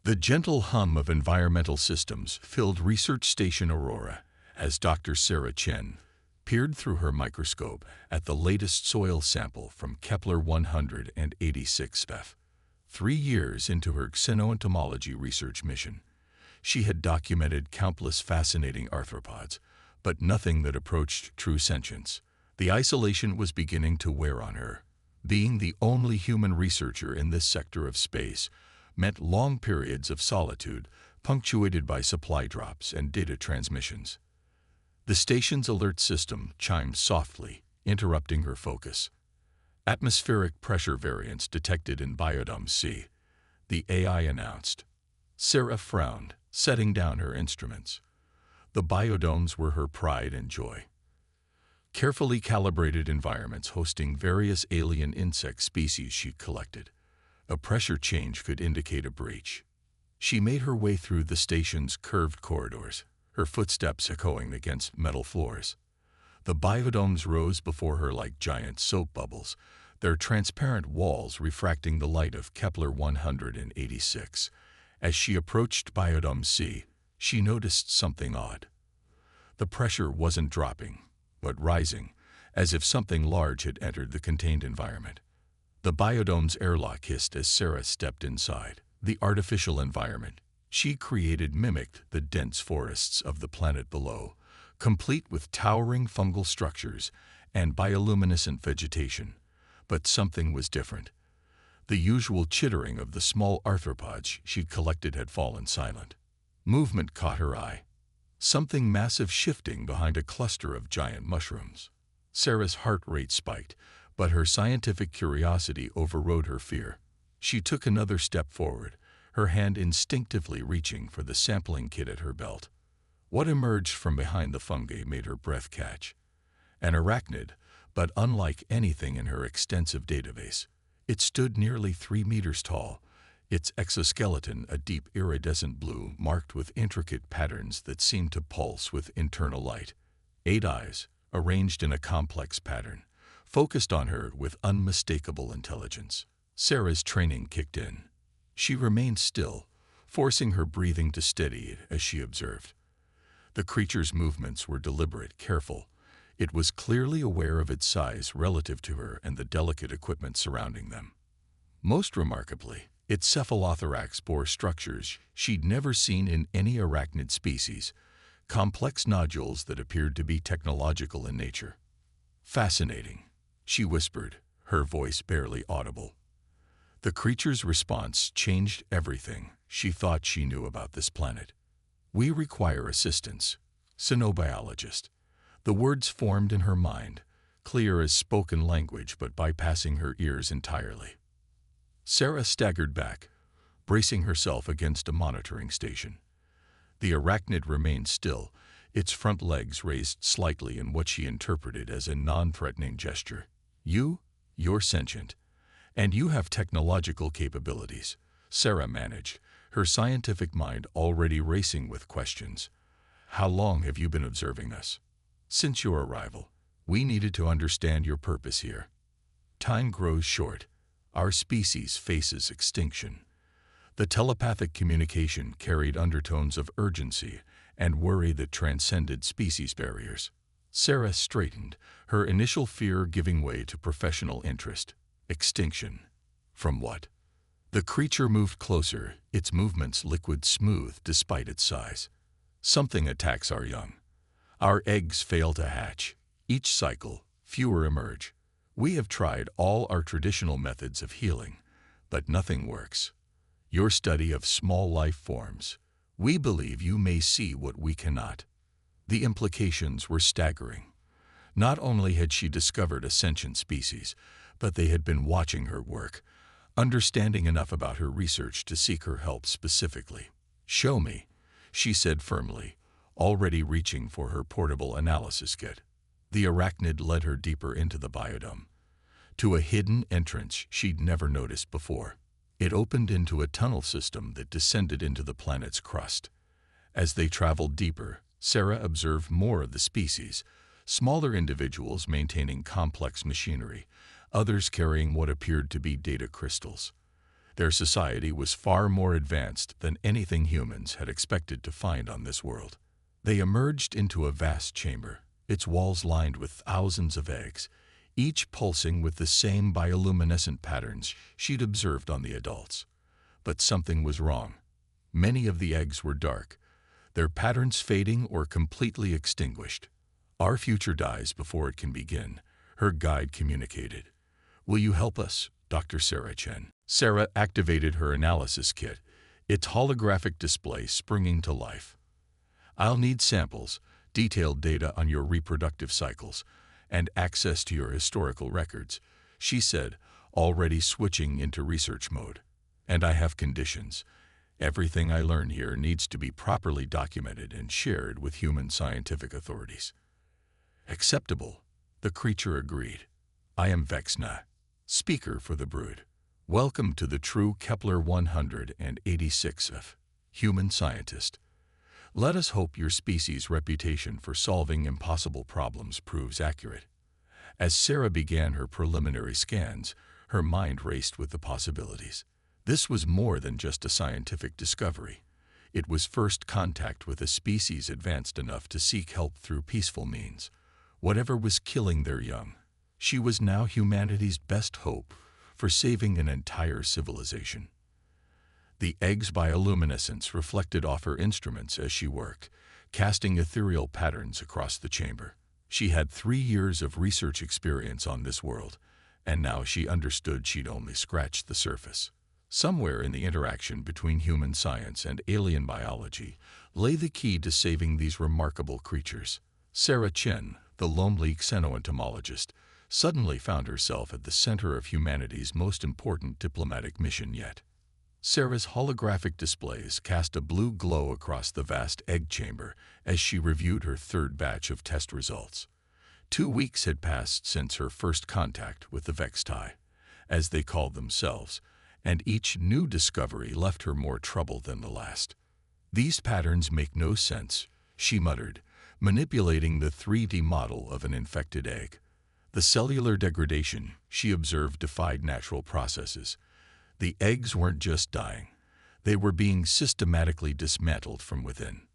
The gentle hum of environmental systems filled Research Station Aurora as Dr. Sarah Chen peered through her microscope at the latest soil sample from Kepler 186 Spef. 3 years into her xenoentomology research mission, she had documented countless fascinating arthropods, but nothing that approached true sentience. The isolation was beginning to wear on her. Being the only human researcher in this sector of space meant long periods of solitude, punctuated by supply drops and data transmissions. The station's alert system chimed softly, interrupting her focus. Atmospheric pressure variance detected in Biodome C, the AI announced. Sarah frowned, setting down her instruments. The biodomes were her pride and joy. Carefully calibrated environments hosting various alien insect species she'd collected. A pressure change could indicate a breach. She made her way through the station's curved corridors, her footsteps echoing against metal floors. The biodomes rose before her like giant soap bubbles, their transparent walls refracting the light of Kepler 186. As she approached Biodome C, she noticed something odd. The pressure wasn't dropping, but rising, as if something large had entered the contained environment. The biodome's airlock hissed as Sarah stepped inside. The artificial environment she created mimicked the dense forests of the planet below, complete with towering fungal structures and bioluminescent vegetation. But something was different. The usual chittering of the small arthropods she'd collected had fallen silent. Movement caught her eye. Something massive shifting behind a cluster of giant mushrooms. Sarah's heart rate spiked, but her scientific curiosity overrode her fear. She took another step forward, her hand instinctively reaching for the sampling kit at her belt. What emerged from behind the fungi made her breath catch. An arachnid, but unlike anything in her extensive database. It stood nearly 3 meters tall, its exoskeleton a deep iridescent blue marked with intricate patterns that seemed to pulse with internal light. 8 eyes, arranged in a complex pattern, focused on her with unmistakable intelligence. Sarah's training kicked in. She remained still, forcing her breathing to steady as she observed. The creature's movements were deliberate, careful. It was clearly aware of its size relative to her and the delicate equipment surrounding them. Most remarkably, its cephalothorax bore structures she'd never seen in any arachnid species, complex nodules that appeared to be technological in nature. Fascinating, she whispered, her voice barely audible. The creature's response changed everything she thought she knew about this planet. "We require assistance, xenobiologist." The words formed in her mind, clear as spoken language but bypassing her ears entirely. Sarah staggered back, bracing herself against a monitoring station. The arachnid remained still, its front legs raised slightly in what she interpreted as a non-threatening gesture. You're sentient. And you have technological capabilities," Sarah managed, her scientific mind already racing with questions. "How long have you been observing us?" "Since your arrival. We needed to understand your purpose here." "Time grows short. Our species faces extinction." The telepathic communication carried undertones of urgency and worry that transcended species barriers. Sarah straightened, her initial fear giving way to professional interest. Extinction. From what? The creature moved closer, its movements liquid smooth despite its size. "Something attacks our young. Our eggs fail to hatch. Each cycle, fewer emerge. We have tried all our traditional methods of healing, but nothing works. Your study of small life forms. We believe you may see what we cannot." The implications were staggering. Not only had she discovered a sentient species, but they had been watching her work, understanding enough about her research to seek her help specifically. "Show me," she said firmly, already reaching for her portable analysis kit. The arachnid led her deeper into the biodome, to a hidden entrance she'd never noticed before. It opened into a tunnel system that descended into the planet's crust. As they traveled deeper, Sarah observed more of the species, smaller individuals maintaining complex machinery, others carrying what appeared to be data crystals. Their society was far more advanced than anything humans had expected to find on this world. They emerged into a vast chamber, its walls lined with thousands of eggs, each pulsing with the same bioluminescent patterns she'd observed on the adults. But something was wrong. Many of the eggs were dark, their patterns fading or completely extinguished. "Our future dies before it can begin," her guide communicated. "Will you help us, Dr. Sarah Chen?" Sarah activated her analysis kit, its holographic display springing to life. "I'll need samples, detailed data on your reproductive cycles, and access to your historical records," she said, already switching into research mode. "And I have conditions. Everything I learn here needs to be properly documented and shared with human scientific authorities." "Acceptable," the creature agreed. "I am Vexna, speaker for the brood. Welcome to the true Kepler 186 of human scientist. Let us hope your species' reputation for solving impossible problems proves accurate." As Sarah began her preliminary scans, her mind raced with the possibilities. This was more than just a scientific discovery. It was first contact with a species advanced enough to seek help through peaceful means. Whatever was killing their young, she was now humanity's best hope for saving an entire civilization. The egg's bioluminescence reflected off her instruments as she worked, casting ethereal patterns across the chamber. She had 3 years of research experience on this world, and now she understood she'd only scratched the surface. Somewhere in the interaction between human science and alien biology lay the key to saving these remarkable creatures. Sarah Chen, the lonely xenoentomologist, suddenly found herself at the center of humanity's most important diplomatic mission yet. Sarah's holographic displays cast a blue glow across the vast egg chamber as she reviewed her third batch of test results. 2 weeks had passed since her first contact with the Vextai, as they called themselves, and each new discovery left her more troubled than the last. "These patterns make no sense," she muttered, manipulating the 3D model of an infected egg. The cellular degradation she observed defied natural processes. The eggs weren't just dying. They were being systematically dismantled from within.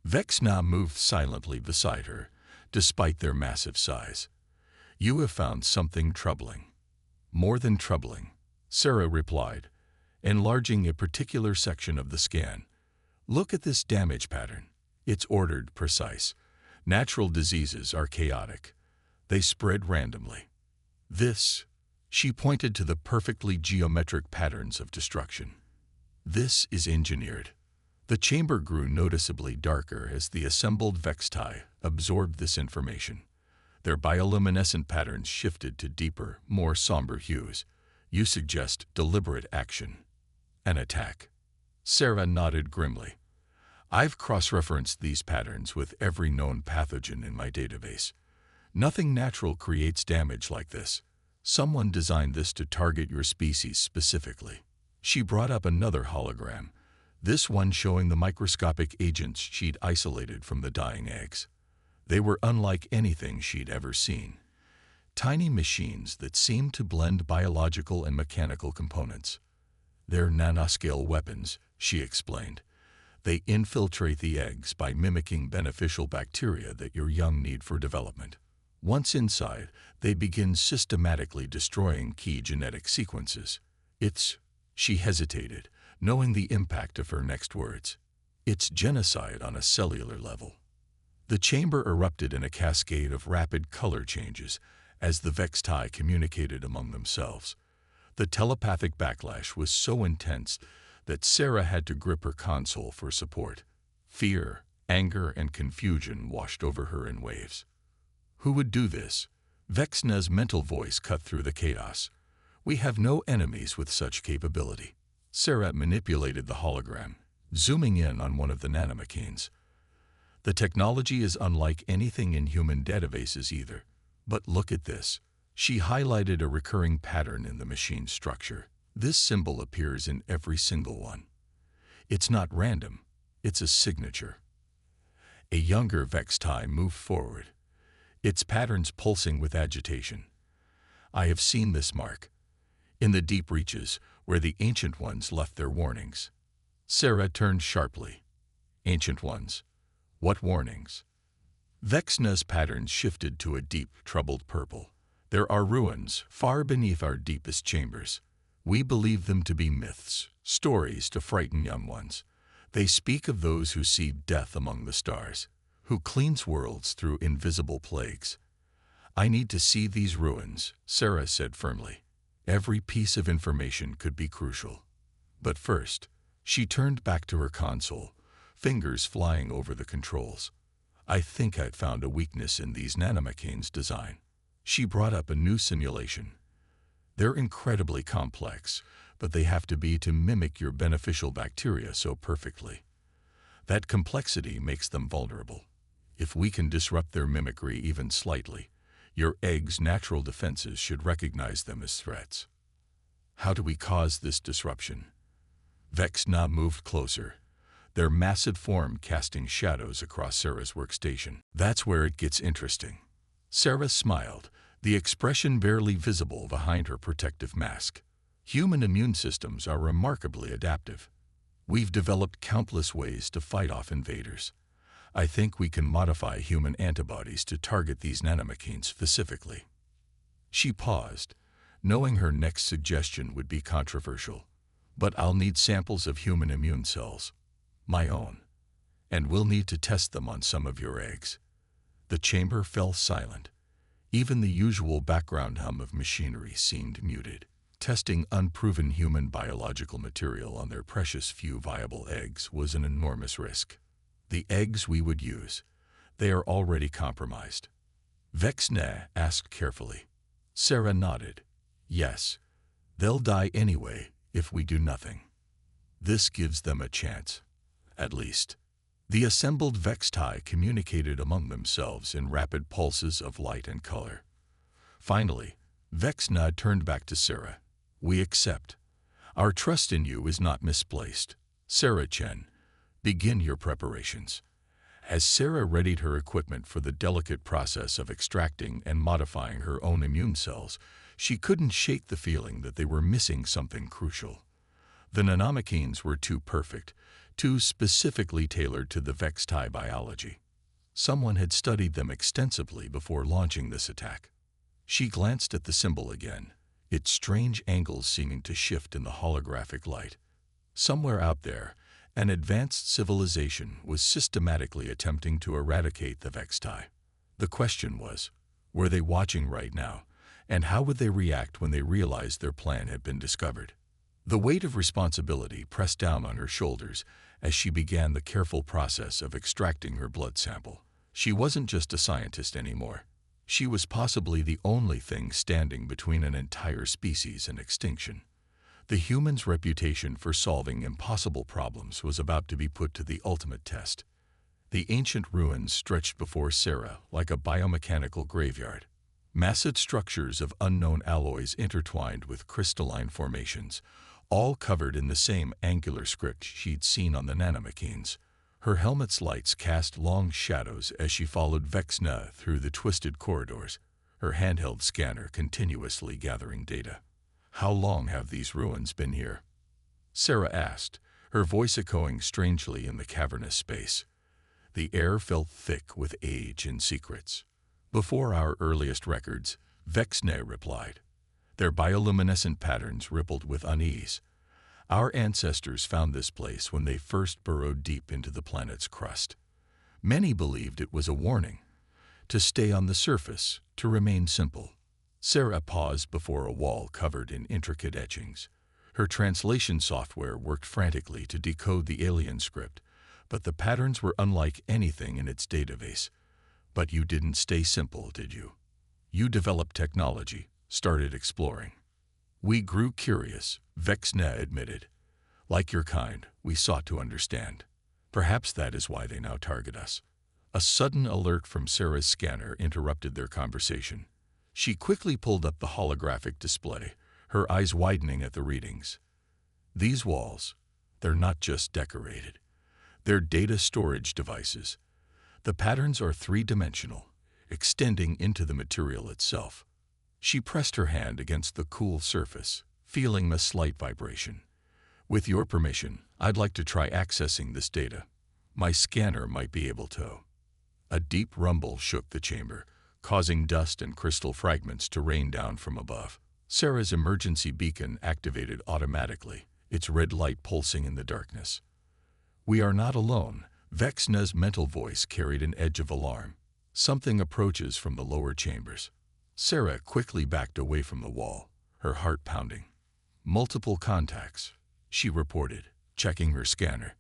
Vexna moved silently beside her, despite their massive size. "You have found something troubling." "More than troubling," Sarah replied, enlarging a particular section of the scan. "Look at this damage pattern. It's ordered, precise. Natural diseases are chaotic. They spread randomly. This," she pointed to the perfectly geometric patterns of destruction, "this is engineered." The chamber grew noticeably darker as the assembled Vextai absorbed this information. Their bioluminescent patterns shifted to deeper, more somber hues. "You suggest deliberate action. An attack." Sarah nodded grimly. "I've cross-referenced these patterns with every known pathogen in my database. Nothing natural creates damage like this. Someone designed this to target your species specifically." She brought up another hologram, this one showing the microscopic agents she'd isolated from the dying eggs. They were unlike anything she'd ever seen. Tiny machines that seemed to blend biological and mechanical components. "They're nanoscale weapons," she explained. "They infiltrate the eggs by mimicking beneficial bacteria that your young need for development. Once inside, they begin systematically destroying key genetic sequences. It's..." She hesitated, knowing the impact of her next words. "It's genocide on a cellular level." The chamber erupted in a cascade of rapid color changes as the Vextai communicated among themselves. The telepathic backlash was so intense that Sarah had to grip her console for support. Fear, anger, and confusion washed over her in waves. "Who would do this?" Vexna's mental voice cut through the chaos. "We have no enemies with such capability." Sarah manipulated the hologram, zooming in on one of the nanomachines. "The technology is unlike anything in human databases either. But look at this." She highlighted a recurring pattern in the machine's structure. "This symbol appears in every single one. It's not random, it's a signature." A younger Vextai moved forward, its patterns pulsing with agitation. "I have seen this mark. In the deep reaches, where the Ancient Ones left their warnings. Sarah turned sharply. Ancient Ones? What warnings? Vexna's patterns shifted to a deep, troubled purple. There are ruins far beneath our deepest chambers. We believe them to be myths, stories to frighten young ones. They speak of those who see death among the stars, who cleanse worlds through invisible plagues. I need to see these ruins, Sarah said firmly. Every piece of information could be crucial. But first, she turned back to her console, fingers flying over the controls. I think I'd found a weakness in these nanomechane's design. She brought up a new simulation. They're incredibly complex, but they have to be to mimic your beneficial bacteria so perfectly. That complexity makes them vulnerable. If we can disrupt their mimicry even slightly, your egg's natural defenses should recognize them as threats. How do we cause this disruption? Vexna moved closer, their massive form casting shadows across Sarah's workstation. That's where it gets interesting. Sarah smiled, the expression barely visible behind her protective mask. Human immune systems are remarkably adaptive. We've developed countless ways to fight off invaders. I think we can modify human antibodies to target these nanomechanes specifically. She paused, knowing her next suggestion would be controversial. But I'll need samples of human immune cells. My own. And we'll need to test them on some of your eggs. The chamber fell silent. Even the usual background hum of machinery seemed muted. Testing unproven human biological material on their precious few viable eggs was an enormous risk. The eggs we would use, they are already compromised. Vexna asked carefully. Sarah nodded. Yes, they'll die anyway if we do nothing. This gives them a chance, at least. The assembled Vextai communicated among themselves in rapid pulses of light and color. Finally, Vexna turned back to Sarah. We accept. Our trust in you is not misplaced. Sarah Chen, begin your preparations. As Sarah readied her equipment for the delicate process of extracting and modifying her own immune cells, she couldn't shake the feeling that they were missing something crucial. The nanomechanes were too perfect, too specifically tailored to the Vextai biology. Someone had studied them extensively before launching this attack. She glanced at the symbol again, its strange angles seeming to shift in the holographic light. Somewhere out there, an advanced civilization was systematically attempting to eradicate the Vextai. The question was, were they watching right now, and how would they react when they realized their plan had been discovered? The weight of responsibility pressed down on her shoulders as she began the careful process of extracting her blood sample. She wasn't just a scientist anymore. She was possibly the only thing standing between an entire species and extinction. The human's reputation for solving impossible problems was about to be put to the ultimate test. The ancient ruins stretched before Sarah like a biomechanical graveyard. Massive structures of unknown alloys intertwined with crystalline formations, all covered in the same angular script she'd seen on the nanomechanes. Her helmet's lights cast long shadows as she followed Vexna through the twisted corridors, her handheld scanner continuously gathering data. How long have these ruins been here? Sarah asked, her voice echoing strangely in the cavernous space. The air felt thick with age and secrets. Before our earliest records, Vexna replied. Their bioluminescent patterns rippled with unease. Our ancestors found this place when they first burrowed deep into the planet's crust. Many believed it was a warning, to stay on the surface, to remain simple. Sarah paused before a wall covered in intricate etchings. Her translation software worked frantically to decode the alien script, but the patterns were unlike anything in its database. But you didn't stay simple, did you? You developed technology, started exploring. We grew curious, Vexna admitted. Like your kind, we sought to understand. Perhaps that is why they now target us. A sudden alert from Sarah's scanner interrupted their conversation. She quickly pulled up the holographic display, her eyes widening at the readings. These walls, they're not just decorated. They're data storage devices. The patterns are three-dimensional, extending into the material itself. She pressed her hand against the cool surface, feeling a slight vibration. "With your permission, I'd like to try accessing this data. My scanner might be able to." A deep rumble shook the chamber, causing dust and crystal fragments to rain down from above. Sarah's emergency beacon activated automatically, its red light pulsing in the darkness. "We are not alone." Vexna's mental voice carried an edge of alarm. "Something approaches from the lower chambers." Sarah quickly backed away from the wall, her heart pounding. "Multiple contacts," she reported, checking her scanner.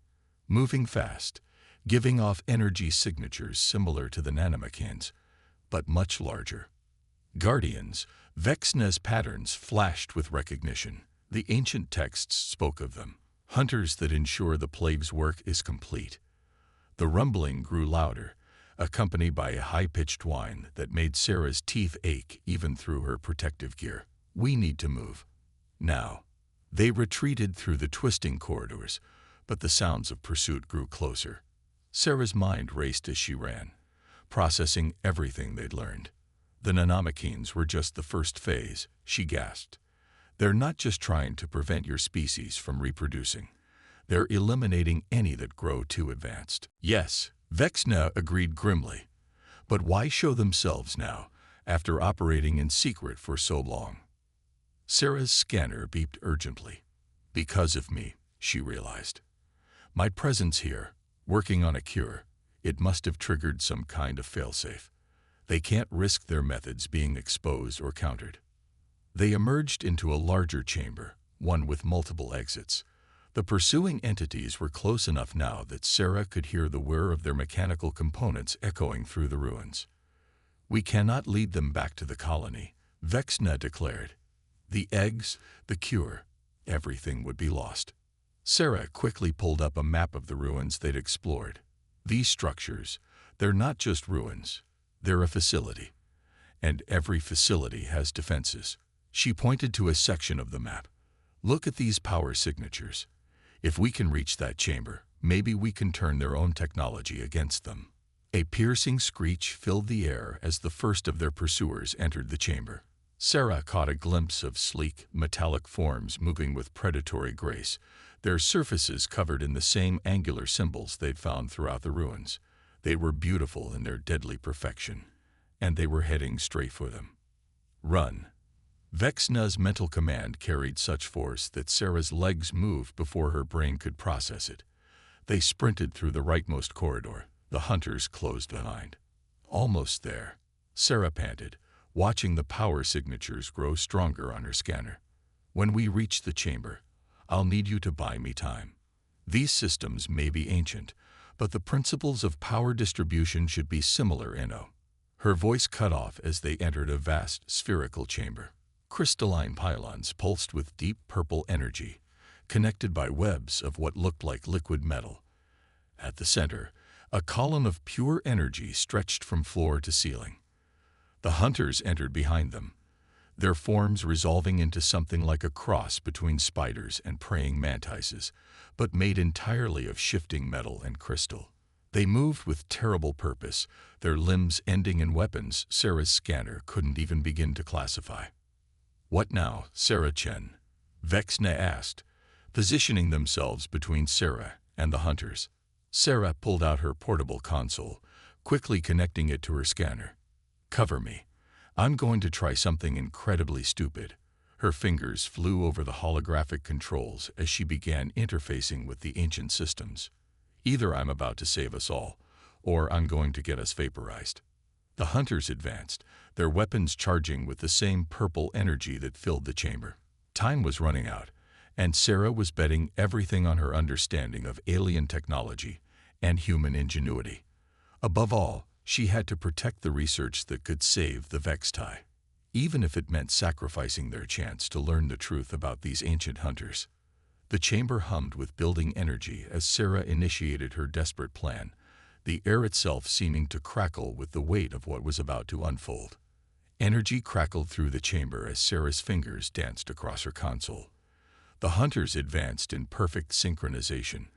"Moving fast, giving off energy signatures similar to the nanomechans, but much larger." Guardians, Vexna's patterns flashed with recognition. The ancient texts spoke of them. Hunters that ensure the plague's work is complete. The rumbling grew louder, accompanied by a high-pitched whine that made Sarah's teeth ache even through her protective gear. "We need to move. Now." They retreated through the twisting corridors, but the sounds of pursuit grew closer. Sarah's mind raced as she ran, processing everything they'd learned. "The nanomechans were just the first phase," she gasped. "They're not just trying to prevent your species from reproducing. They're eliminating any that grow too advanced." "Yes," Vexna agreed grimly. "But why show themselves now, after operating in secret for so long?" Sarah's scanner beeped urgently. "Because of me," she realized. "My presence here, working on a cure, it must have triggered some kind of failsafe. They can't risk their methods being exposed or countered." They emerged into a larger chamber, one with multiple exits. The pursuing entities were close enough now that Sarah could hear the whir of their mechanical components echoing through the ruins. "We cannot lead them back to the colony," Vexna declared. "The eggs, the cure, everything would be lost." Sarah quickly pulled up a map of the ruins they'd explored. "These structures, they're not just ruins. They're a facility. And every facility has defenses." She pointed to a section of the map. "Look at these power signatures. If we can reach that chamber, maybe we can turn their own technology against them." A piercing screech filled the air as the first of their pursuers entered the chamber. Sarah caught a glimpse of sleek, metallic forms moving with predatory grace, their surfaces covered in the same angular symbols they'd found throughout the ruins. They were beautiful in their deadly perfection, and they were heading straight for them. "Run." Vexna's mental command carried such force that Sarah's legs moved before her brain could process it. They sprinted through the rightmost corridor, the hunters closed behind. "Almost there," Sarah panted, watching the power signatures grow stronger on her scanner. "When we reach the chamber, I'll need you to buy me time. These systems may be ancient, but the principles of power distribution should be similar, Inno." Her voice cut off as they entered a vast, spherical chamber. Crystalline pylons pulsed with deep purple energy, connected by webs of what looked like liquid metal. At the center, a column of pure energy stretched from floor to ceiling. The hunters entered behind them, their forms resolving into something like a cross between spiders and praying mantises, but made entirely of shifting metal and crystal. They moved with terrible purpose, their limbs ending in weapons Sarah's scanner couldn't even begin to classify. "What now, Sarah Chen?" Vexna asked, positioning themselves between Sarah and the hunters. Sarah pulled out her portable console, quickly connecting it to her scanner. "Cover me. I'm going to try something incredibly stupid." Her fingers flew over the holographic controls as she began interfacing with the ancient systems. "Either I'm about to save us all, or I'm going to get us vaporized." The hunters advanced, their weapons charging with the same purple energy that filled the chamber. Time was running out, and Sarah was betting everything on her understanding of alien technology and human ingenuity. Above all, she had to protect the research that could save the Vextai, even if it meant sacrificing their chance to learn the truth about these ancient hunters. The chamber hummed with building energy as Sarah initiated her desperate plan, the air itself seeming to crackle with the weight of what was about to unfold. Energy crackled through the chamber as Sarah's fingers danced across her console. The hunters advanced in perfect synchronization,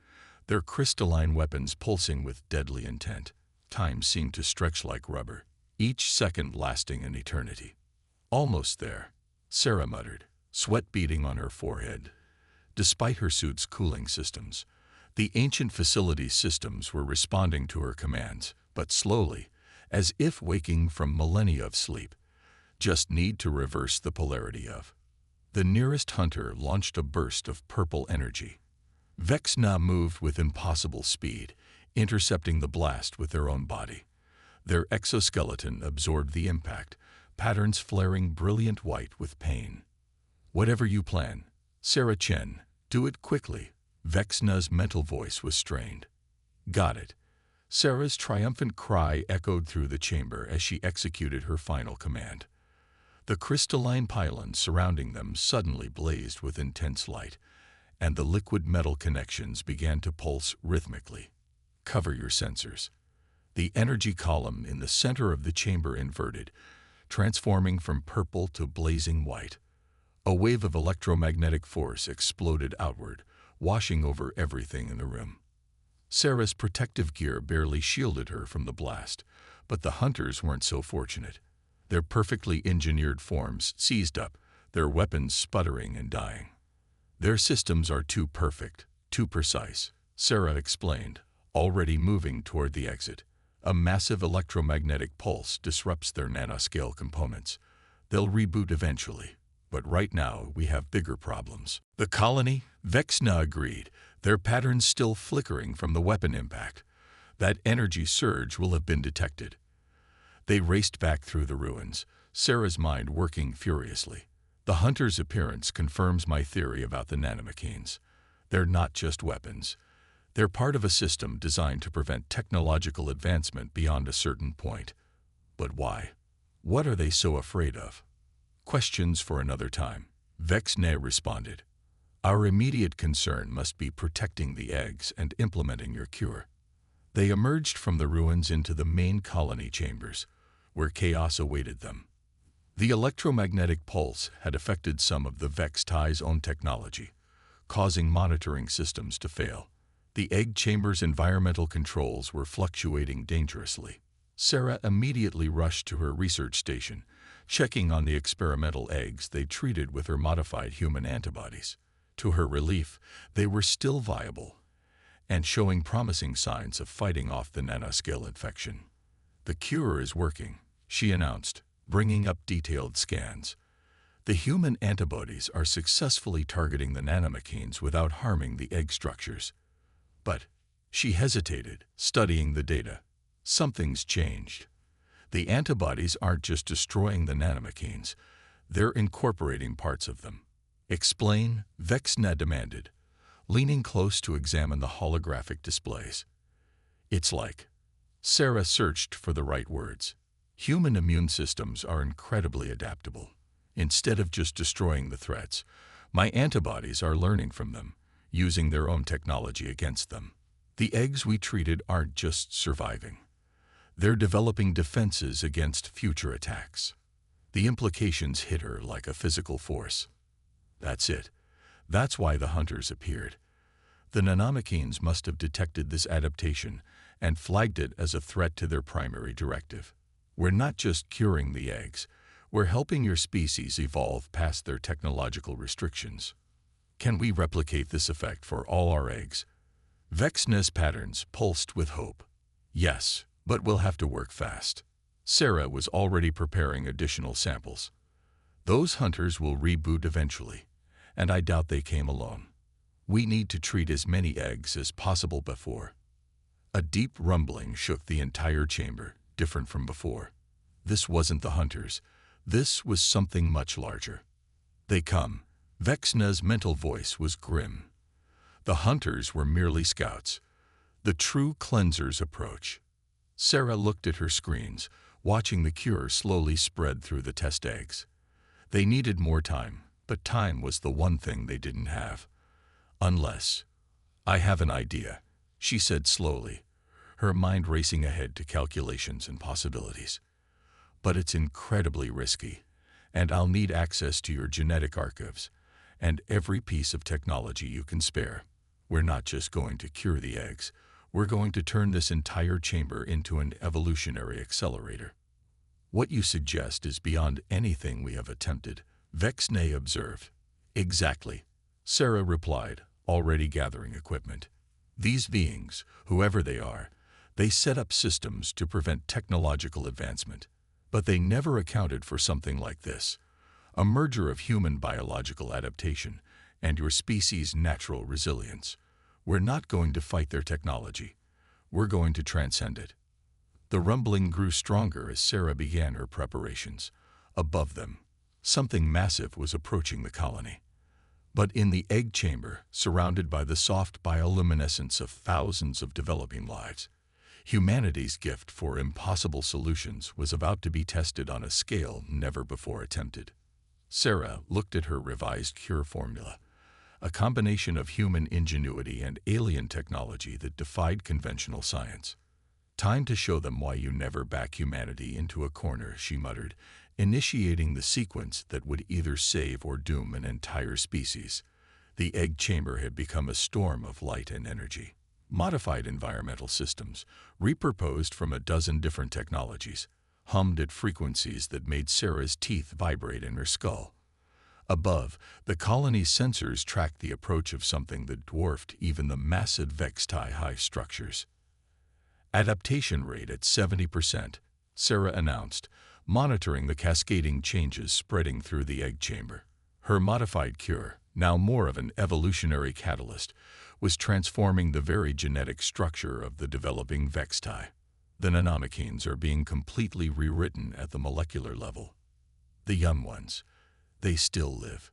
their crystalline weapons pulsing with deadly intent. Time seemed to stretch like rubber, each second lasting an eternity. "Almost there," Sarah muttered. sweat beading on her forehead. Despite her suit's cooling systems, the ancient facility's systems were responding to her commands, but slowly, as if waking from millennia of sleep. Just need to reverse the polarity of. The nearest hunter launched a burst of purple energy. Vexna moved with impossible speed, intercepting the blast with their own body. Their exoskeleton absorbed the impact, patterns flaring brilliant white with pain. Whatever you plan, Sarah Chen, do it quickly. Vexna's mental voice was strained. Got it. Sarah's triumphant cry echoed through the chamber as she executed her final command. The crystalline pylons surrounding them suddenly blazed with intense light, and the liquid metal connections began to pulse rhythmically. Cover your sensors. The energy column in the center of the chamber inverted, transforming from purple to blazing white. A wave of electromagnetic force exploded outward, washing over everything in the room. Sarah's protective gear barely shielded her from the blast, but the hunters weren't so fortunate. Their perfectly engineered forms seized up, their weapons sputtering and dying. Their systems are too perfect, too precise, Sarah explained, already moving toward the exit. A massive electromagnetic pulse disrupts their nanoscale components. They'll reboot eventually, but right now we have bigger problems. The colony? Vexna agreed, their patterns still flickering from the weapon impact. That energy surge will have been detected. They raced back through the ruins, Sarah's mind working furiously. The hunter's appearance confirms my theory about the nanomachines. They're not just weapons. They're part of a system designed to prevent technological advancement beyond a certain point. But why? What are they so afraid of? Questions for another time. Vexna responded. Our immediate concern must be protecting the eggs and implementing your cure. They emerged from the ruins into the main colony chambers, where chaos awaited them. The electromagnetic pulse had affected some of the Vextai's own technology, causing monitoring systems to fail. The egg chamber's environmental controls were fluctuating dangerously. Sarah immediately rushed to her research station, checking on the experimental eggs they treated with her modified human antibodies. To her relief, they were still viable and showing promising signs of fighting off the nanoscale infection. The cure is working, she announced, bringing up detailed scans. The human antibodies are successfully targeting the nanomachines without harming the egg structures. But she hesitated, studying the data. Something's changed. The antibodies aren't just destroying the nanomachines, they're incorporating parts of them. Explain, Vexna demanded, leaning close to examine the holographic displays. It's like. Sarah searched for the right words. Human immune systems are incredibly adaptable. Instead of just destroying the threats, my antibodies are learning from them, using their own technology against them. The eggs we treated aren't just surviving. They're developing defenses against future attacks. The implications hit her like a physical force. That's it. That's why the hunters appeared. The nanomachines must have detected this adaptation and flagged it as a threat to their primary directive. We're not just curing the eggs, we're helping your species evolve past their technological restrictions. Can we replicate this effect for all our eggs? Vexna's patterns pulsed with hope. Yes, but we'll have to work fast. Sarah was already preparing additional samples. Those hunters will reboot eventually, and I doubt they came alone. We need to treat as many eggs as possible before. A deep rumbling shook the entire chamber, different from before. This wasn't the hunters. This was something much larger. They come. Vexna's mental voice was grim. The hunters were merely scouts. The true cleansers approach. Sarah looked at her screens, watching the cure slowly spread through the test eggs. They needed more time, but time was the one thing they didn't have. Unless. I have an idea, she said slowly, her mind racing ahead to calculations and possibilities. But it's incredibly risky, and I'll need access to your genetic archives and every piece of technology you can spare. We're not just going to cure the eggs, we're going to turn this entire chamber into an evolutionary accelerator. What you suggest is beyond anything we have attempted, Vexna observed. Exactly, Sarah replied, already gathering equipment. These beings, whoever they set up systems to prevent technological advancement. But they never accounted for something like this: a merger of human biological adaptation and your species' natural resilience. We're not going to fight their technology. We're going to transcend it. The rumbling grew stronger as Sarah began her preparations. Above them, something massive was approaching the colony. But in the egg chamber, surrounded by the soft bioluminescence of thousands of developing lives, humanity's gift for impossible solutions was about to be tested on a scale never before attempted. Sarah looked at her revised cure formula, a combination of human ingenuity and alien technology that defied conventional science. "Time to show them why you never back humanity into a corner," she muttered, initiating the sequence that would either save or doom an entire species. The egg chamber had become a storm of light and energy. Modified environmental systems, repurposed from a dozen different technologies, hummed at frequencies that made Sarah's teeth vibrate in her skull. Above, the colony's sensors tracked the approach of something that dwarfed even the massive Vexti hive structures. "Adaptation rate at 70%, Sarah announced, monitoring the cascading changes spreading through the egg chamber. Her modified cure, now more of an evolutionary catalyst, was transforming the very genetic structure of the developing Vexti. The nanomachenes are being completely rewritten at the molecular level. The young ones, they still live."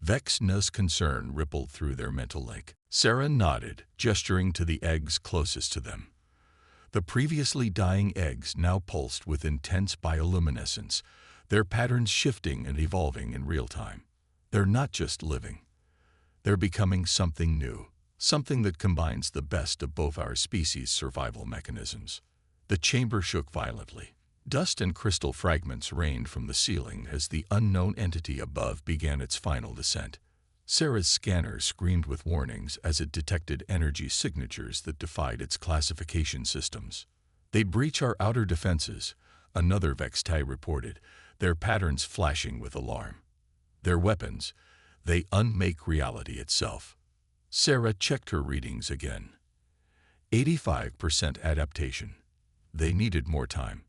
Vexna's concern rippled through their mental link. Sarah nodded, gesturing to the eggs closest to them. The previously dying eggs now pulsed with intense bioluminescence, their patterns shifting and evolving in real time. They're not just living. They're becoming something new, something that combines the best of both our species' survival mechanisms. The chamber shook violently. Dust and crystal fragments rained from the ceiling as the unknown entity above began its final descent. Sarah's scanner screamed with warnings as it detected energy signatures that defied its classification systems. "They breach our outer defenses," another Vexti reported, their patterns flashing with alarm. "Their weapons, they unmake reality itself." Sarah checked her readings again. 85% adaptation. They needed more time.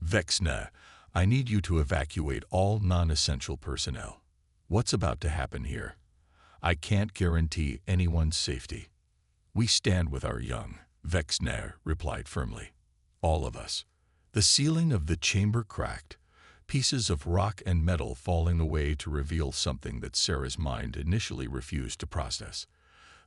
"Vexna, I need you to evacuate all non-essential personnel." "What's about to happen here?" "I can't guarantee anyone's safety." "We stand with our young," Vexner replied firmly. "All of us." The ceiling of the chamber cracked, pieces of rock and metal falling away to reveal something that Sarah's mind initially refused to process.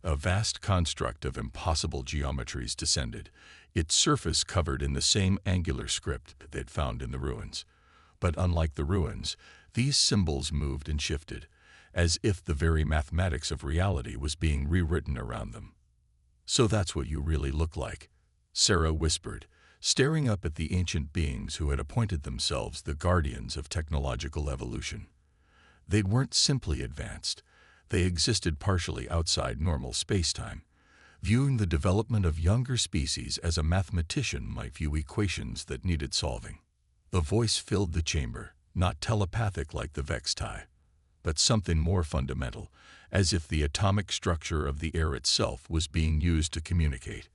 A vast construct of impossible geometries descended, its surface covered in the same angular script they'd found in the ruins. But unlike the ruins, these symbols moved and shifted, as if the very mathematics of reality was being rewritten around them. "So that's what you really look like," Sarah whispered, staring up at the ancient beings who had appointed themselves the guardians of technological evolution. They weren't simply advanced. They existed partially outside normal space-time, viewing the development of younger species as a mathematician might view equations that needed solving. The voice filled the chamber, not telepathic like the Vexti, but something more fundamental, as if the atomic structure of the air itself was being used to communicate.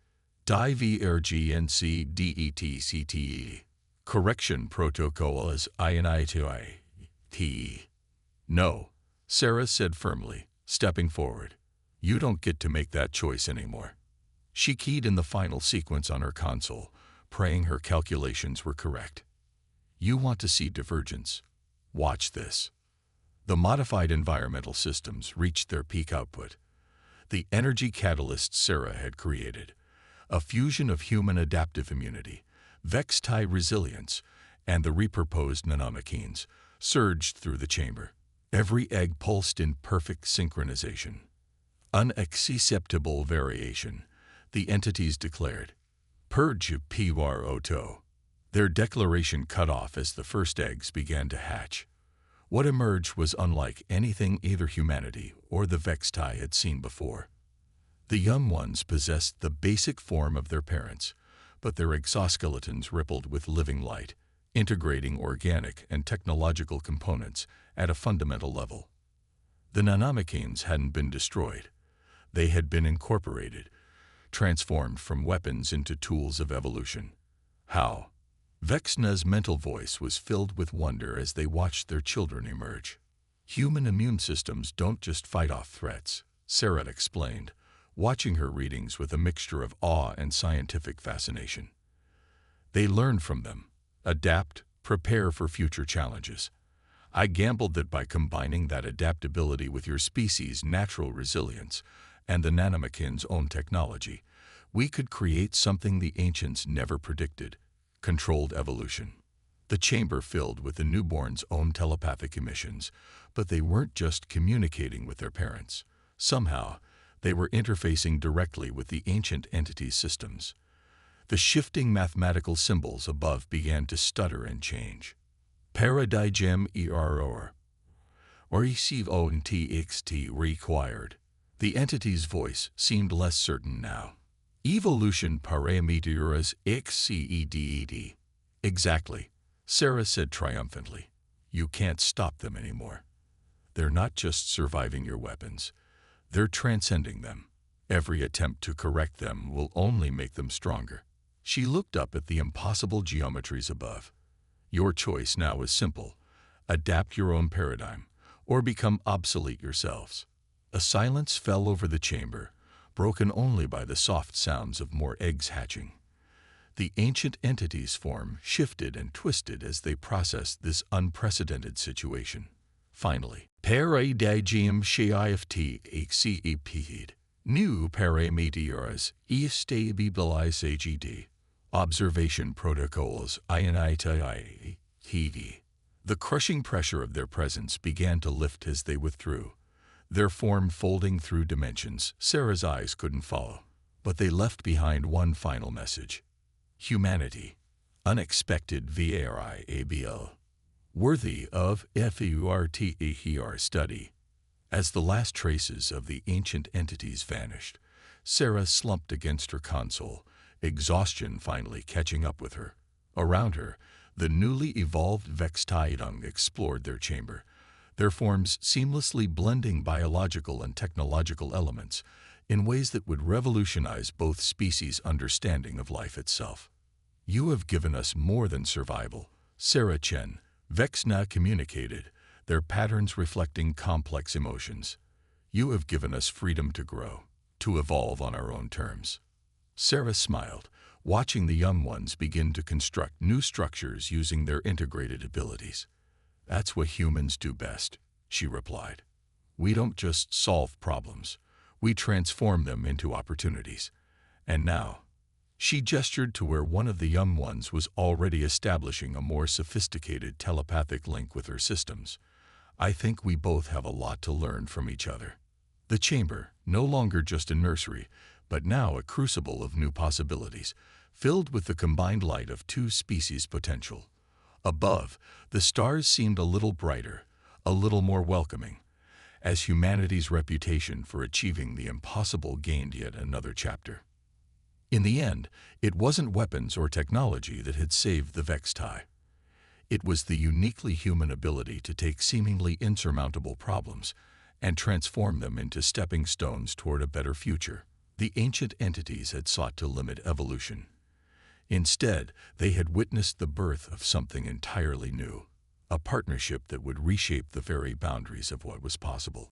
"DVRGNCDETCTE. Correction protocol as INITI. "No," Sarah said firmly, stepping forward. "You don't get to make that choice anymore." She keyed in the final sequence on her console, praying her calculations were correct. "You want to see divergence? Watch this." The modified environmental systems reached their peak output. The energy catalyst Sarah had created, a fusion of human adaptive immunity, Vexti resilience, and the repurposed nanomachenes, surged through the chamber. Every egg pulsed in perfect synchronization. "Unacceptable variation," the entities declared. "Purge of Piwar Oto." Their declaration cut off as the first eggs began to hatch. What emerged was unlike anything either humanity or the Vexti had seen before. The young ones possessed the basic form of their parents, but their exoskeletons rippled with living light, integrating organic and technological components at a fundamental level. The nanomachines hadn't been destroyed. They had been incorporated, transformed from weapons into tools of evolution. How? Vexna's mental voice was filled with wonder as they watched their children emerge. Human immune systems don't just fight off threats, Sarah explained, watching her readings with a mixture of awe and scientific fascination. They learn from them, adapt, prepare for future challenges. I gambled that by combining that adaptability with your species' natural resilience and the nanomachines' own technology, we could create something the ancients never predicted: controlled evolution. The chamber filled with the newborn's own telepathic emissions, but they weren't just communicating with their parents. Somehow, they were interfacing directly with the ancient entity's systems. The shifting mathematical symbols above began to stutter and change. Paradigm error, or ECONTXT required. The entity's voice seemed less certain now. Evolution parameters XCEDED. Exactly, Sarah said triumphantly. You can't stop them anymore. They're not just surviving your weapons. They're transcending them. Every attempt to correct them will only make them stronger. She looked up at the impossible geometries above. Your choice now is simple: adapt your own paradigm, or become obsolete yourselves. A silence fell over the chamber, broken only by the soft sounds of more eggs hatching. The ancient entity's form shifted and twisted as they processed this unprecedented situation. Finally, paradigm shift exceed. New parameters estabilized. Observation protocols INITI. The crushing pressure of their presence began to lift as they withdrew, their form folding through dimensions Sarah's eyes couldn't follow. But they left behind one final message: humanity, unexpected variable, worthy of FURTER study. As the last traces of the ancient entities vanished, Sarah slumped against her console, exhaustion finally catching up with her. Around her, the newly evolved Vextaidung explored their chamber, their forms seamlessly blending biological and technological elements in ways that would revolutionize both species' understanding of life itself. You have given us more than survival, Sarah Chen, Vexna communicated, their patterns reflecting complex emotions. You have given us freedom to grow, to evolve on our own terms. Sarah smiled, watching the young ones begin to construct new structures using their integrated abilities. That's what humans do best, she replied. We don't just solve problems, we transform them into opportunities. And now, she gestured to where one of the young ones was already establishing a more sophisticated telepathic link with her systems. I think we both have a lot to learn from each other. The chamber, no longer just a nursery, but now a crucible of new possibilities, filled with the combined light of two species' potential. Above, the stars seemed a little brighter, a little more welcoming, as humanity's reputation for achieving the impossible gained yet another chapter. In the end, it wasn't weapons or technology that had saved the Vextai. It was the uniquely human ability to take seemingly insurmountable problems and transform them into stepping stones toward a better future. The ancient entities had sought to limit evolution. Instead, they had witnessed the birth of something entirely new, a partnership that would reshape the very boundaries of what was possible.